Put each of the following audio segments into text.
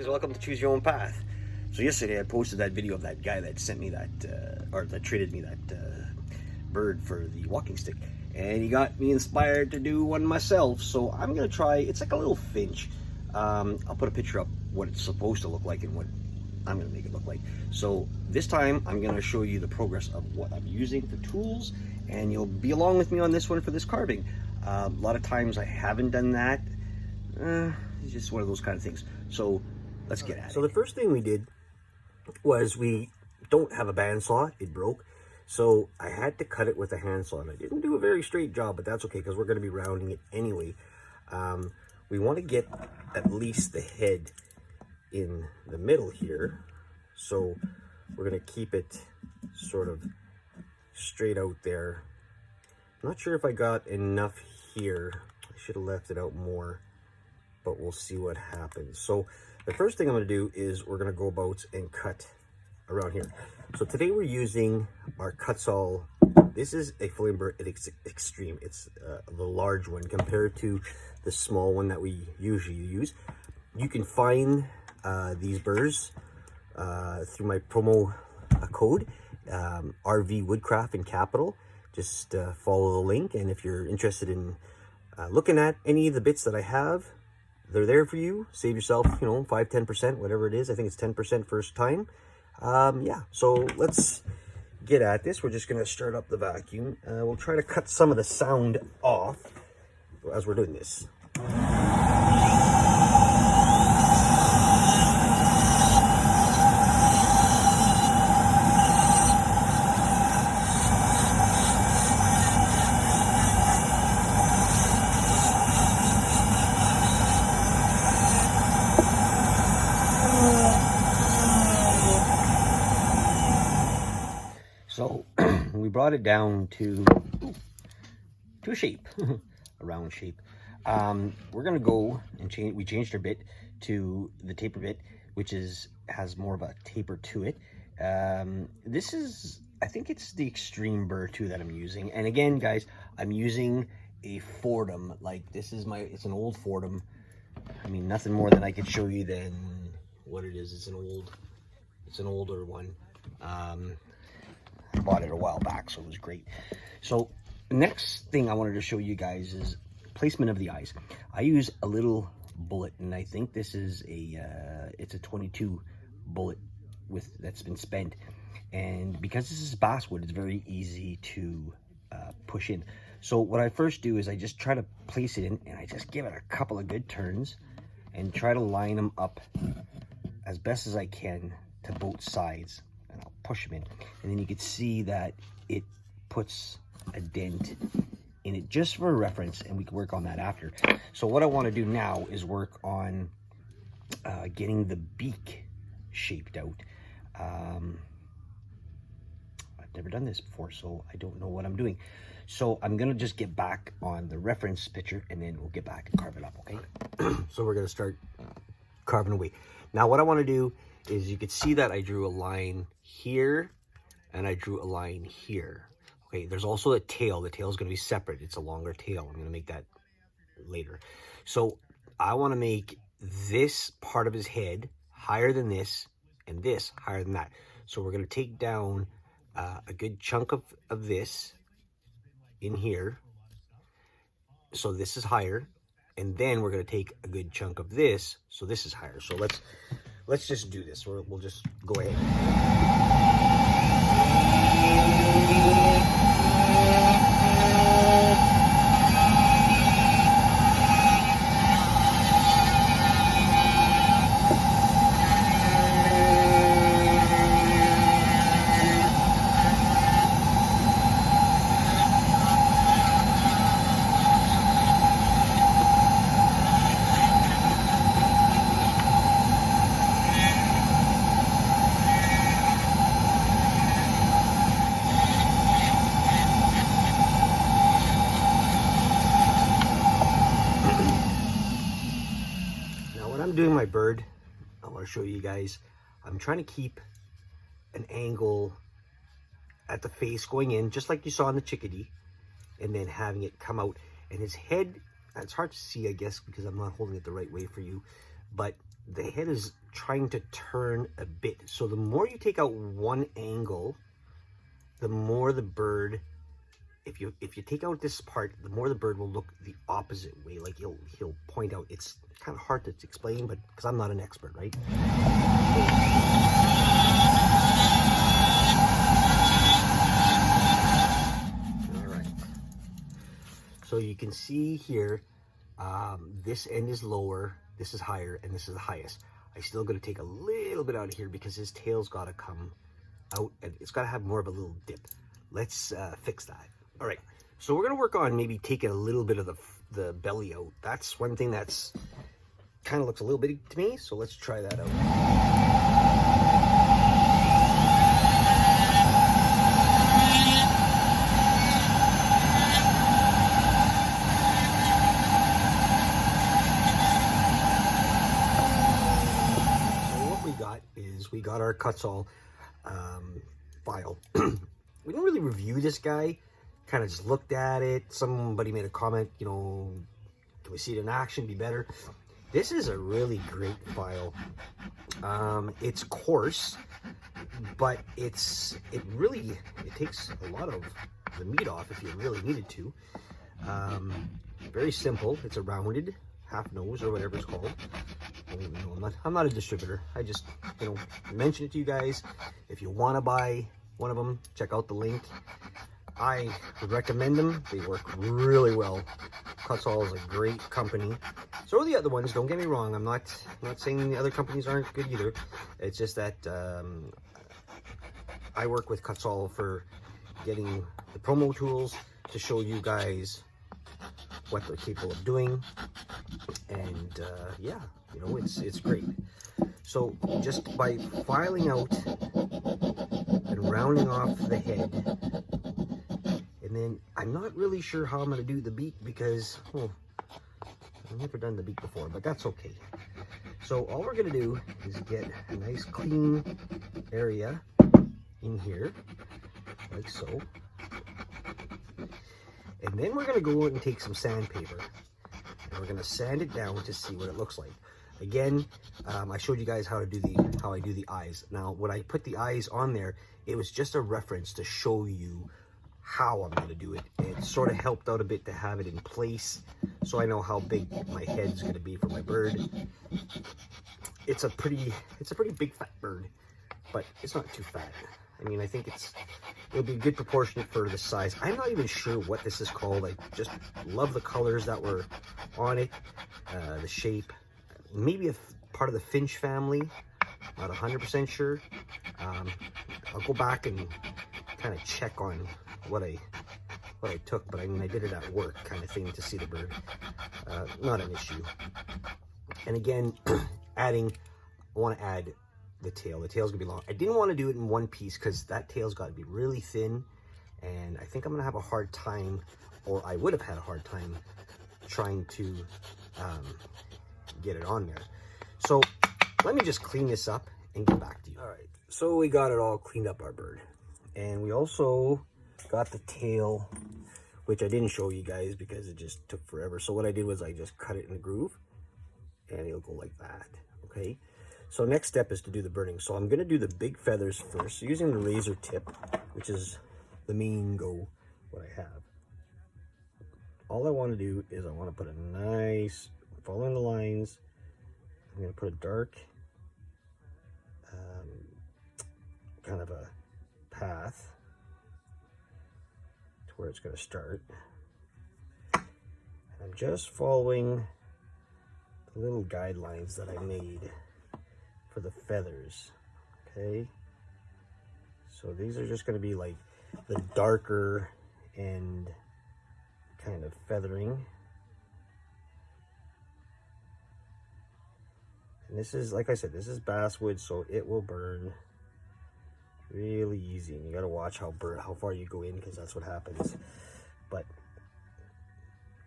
guys, welcome to Choose Your Own Path. So yesterday I posted that video of that guy that sent me that, or that traded me that bird for the walking stick. And he got me inspired to do one myself. So I'm going to try, it's like a little finch. I'll put a picture up what it's supposed to look like and what I'm going to make it look like. So this time I'm going to show you the progress of what I'm using for tools. And you'll be along with me on this one for this carving. A lot of times I haven't done that. It's just one of those kind of things. So let's get at it. So the first thing we did was we don't have a bandsaw. It broke. So I had to cut it with a handsaw. And I didn't do a very straight job, but that's okay because we're going to be rounding it anyway. We want to get at least the head in the middle here. So we're going to keep it sort of straight out there. I'm not sure if I got enough here. I should have left it out more, but we'll see what happens. So the first thing I'm going to do is we're going to go about and cut around here. So today we're using our Kutzall. This is a Flamer Extreme. It's the large one compared to the small one that we usually use. You can find these burrs through my promo code, RV Woodcraft in capital. Just follow the link, and if you're interested in looking at any of the bits that I have, they're there for you. Save yourself, 5-10%, whatever it is. I think it's 10% first time. Yeah, so let's get at this. We're just going to start up the vacuum. We'll try to cut some of the sound off as we're doing this. So we brought it down to a shape, a round shape. We're gonna go and change. We changed our bit to the taper bit, which has more of a taper to it. This is, I think it's the Extreme burr too that I'm using. And again, guys, I'm using a Fordham. Like this is it's an old Fordham. I mean, nothing more than I could show you than what it is. It's an older one. I bought it a while back, so it was great. So next thing I wanted to show you guys is placement of the eyes. I use a little bullet, and I think this is it's a 22 bullet that's been spent. And because this is basswood, it's very easy to push in. So what I first do is I just try to place it in, and I just give it a couple of good turns and try to line them up as best as I can to both sides. And I'll push them in, and then you can see that it puts a dent in it just for reference, and we can work on that after. So what I want to do now is work on getting the beak shaped out. I've never done this before, so I don't know what I'm doing. So I'm gonna just get back on the reference picture, and then we'll get back and carve it up, okay? So we're gonna start carving away. Now what I want to do is, you could see that I drew a line here and I drew a line here. Okay, there's also a tail. The tail is going to be separate. It's a longer tail. I'm going to make that later. So I want to make this part of his head higher than this and this higher than that. So we're going to take down a good chunk of this in here. So this is higher. And then we're going to take a good chunk of this. So this is higher. So let's just do this. We'll just go ahead. Doing my bird, I want to show you guys, I'm trying to keep an angle at the face going in, just like you saw in the chickadee, and then having it come out. And his head, it's hard to see, I guess, because I'm not holding it the right way for you, but the head is trying to turn a bit. So the more you take out one angle, the more the bird, if you take out this part, the more the bird will look the opposite way. Like he'll point out. It's kind of hard to explain, but because I'm not an expert, right? All right. So you can see here, this end is lower, this is higher, and this is the highest. I still got to take a little bit out of here because his tail's got to come out, and it's got to have more of a little dip. Let's fix that. All right, so we're going to work on maybe taking a little bit of the belly out. That's one thing that's kind of looks a little big to me, so let's try that out. We got our Kutzall file. We didn't really review this guy, kind of just looked at it. Somebody made a comment, you know, can we see it in action, be better? This is a really great file. It's coarse, but it takes a lot of the meat off if you really needed to. Very simple. It's a rounded half nose or whatever it's called. I don't even know. I'm not a distributor. I just, you know, mention it to you guys. If you want to buy one of them, check out the link. I would recommend them. They work really well. Kutzall is a great company. So are the other ones. Don't get me wrong. I'm not saying the other companies aren't good either. It's just that I work with Kutzall for getting the promo tools to show you guys what they're capable of doing. And yeah, you know, it's great. So just by filing out and rounding off the head, and then I'm not really sure how I'm going to do the beak because, well, I've never done the beak before, but that's okay. So all we're going to do is get a nice clean area in here, like so. And then we're going to go and take some sandpaper, and we're going to sand it down to see what it looks like. Again, I showed you guys how I do the eyes. Now, when I put the eyes on there, it was just a reference to show you how I'm going to do it. It sort of helped out a bit to have it in place, so I know how big my head's going to be for my bird. It's a pretty big fat bird, but it's not too fat. I mean, I think it'll be good proportionate for the size. I'm not even sure what this is called. I just love the colors that were on it, the shape. Maybe a part of the finch family. Not 100% sure. I'll go back and kind of check on what I took, but I mean, I did it at work kind of thing to see the bird. Not an issue. And again, I want to add the tail. The tail's gonna be long. I didn't want to do it in one piece because that tail's got to be really thin, and I think I'm gonna have a hard time, or I would have had a hard time trying to get it on there. So let me just clean this up and get back to you. All right, so we got it all cleaned up, our bird, and we also got the tail, which I didn't show you guys because it just took forever. So what I did was I just cut it in the groove, and it'll go like that. Okay. So next step is to do the birding. So I'm going to do the big feathers first, using the razor tip, which is the main go, what I have. All I want to do is I want to put a nice, following the lines, I'm going to put a dark kind of a path to where it's going to start. And I'm just following the little guidelines that I made for the feathers. Okay, so these are just going to be like the darker end kind of feathering, and this is, like I said, this is basswood, so it will burn really easy, and you got to watch how far you go in, because that's what happens. But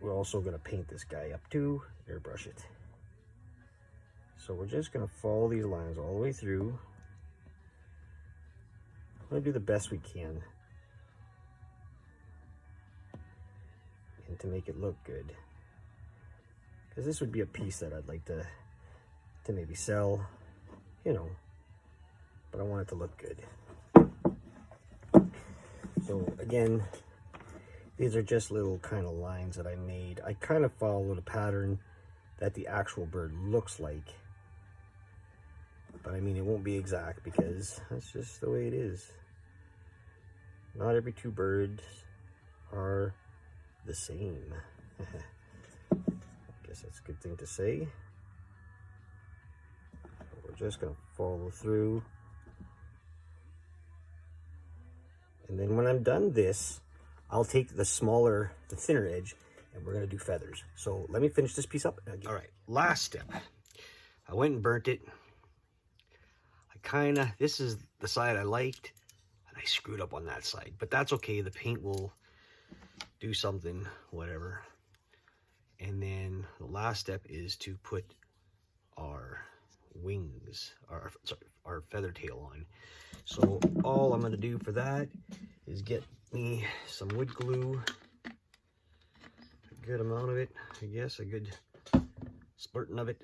we're also going to paint this guy up too, airbrush it. So we're just going to follow these lines all the way through. I'm going to do the best we can and to make it look good, because this would be a piece that I'd like to to maybe sell, you know, but I want it to look good. So again, these are just little kind of lines that I made. I kind of follow the pattern that the actual bird looks like. But I mean, it won't be exact because that's just the way it is. Not every two birds are the same. I guess that's a good thing to say. We're just going to follow through. And then when I'm done this, I'll take the smaller, the thinner edge, and we're going to do feathers. So let me finish this piece up. All right, last step. I went and burnt it. This is the side I liked, and I screwed up on that side. But that's okay, the paint will do something, whatever. And then the last step is to put our wings, our feather tail on. So all I'm going to do for that is get me some wood glue, a good amount of it, I guess, a good splurting of it,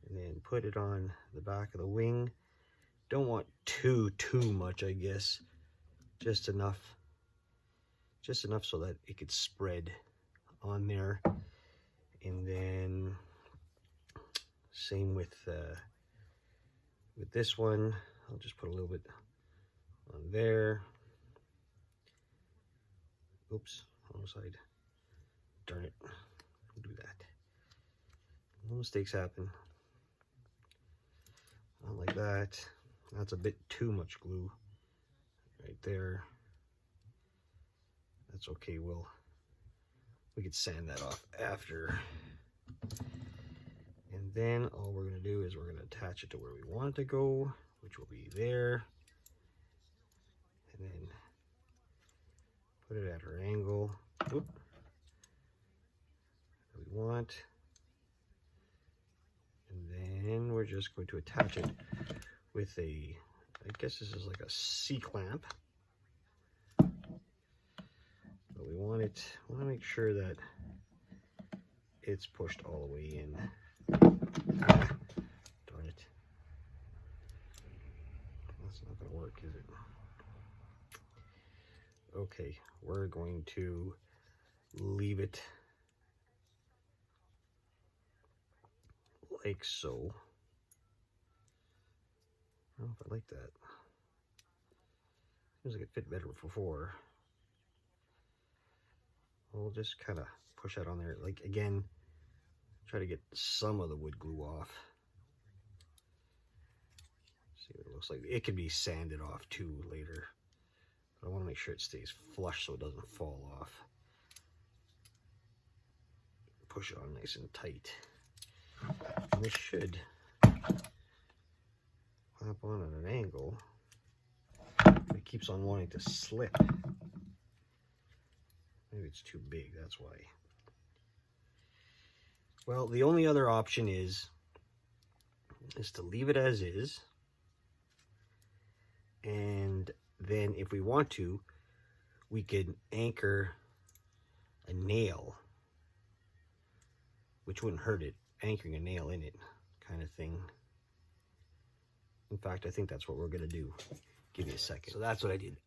and then put it on the back of the wing. Don't want too much, I guess, just enough so that it could spread on there. And then same with this one, I'll just put a little bit on there. Oops, wrong side. Darn it. I'll do that. No mistakes happen. Not like that. That's a bit too much glue right there. That's okay. We could sand that off after. And then all we're going to do is we're going to attach it to where we want it to go, which will be there. And then put it at our angle. Oop, that we want. And then we're just going to attach it with a, I guess this is like a C-clamp. But we want to make sure that it's pushed all the way in. Darn it. That's not going to work, is it? Okay, we're going to leave it like so. I don't know if I like that. Seems like it fit better before. We'll just kind of push that on there. Like, again, try to get some of the wood glue off. See what it looks like. It could be sanded off too later. But I want to make sure it stays flush so it doesn't fall off. Push it on nice and tight. And this should clamp on at an angle. It keeps on wanting to slip. Maybe it's too big, that's why. Well, the only other option is to leave it as is. And then if we want to, we could anchor a nail, which wouldn't hurt it, anchoring a nail in it kind of thing. In fact, I think that's what we're going to do. Give me a second. So that's what I did.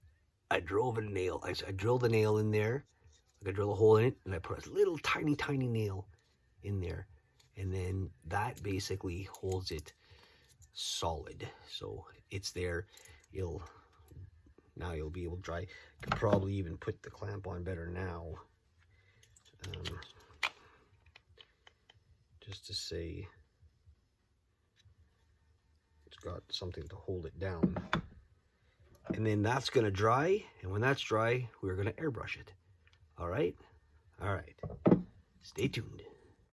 I drove a nail. I drilled a nail in there. I drill a hole in it, and I put a little tiny nail in there. And then that basically holds it solid. So it's there. Now you'll be able to dry. Could probably even put the clamp on better now. Just to say it's got something to hold it down. And then that's going to dry. And when that's dry, we're going to airbrush it. All right? All right. Stay tuned.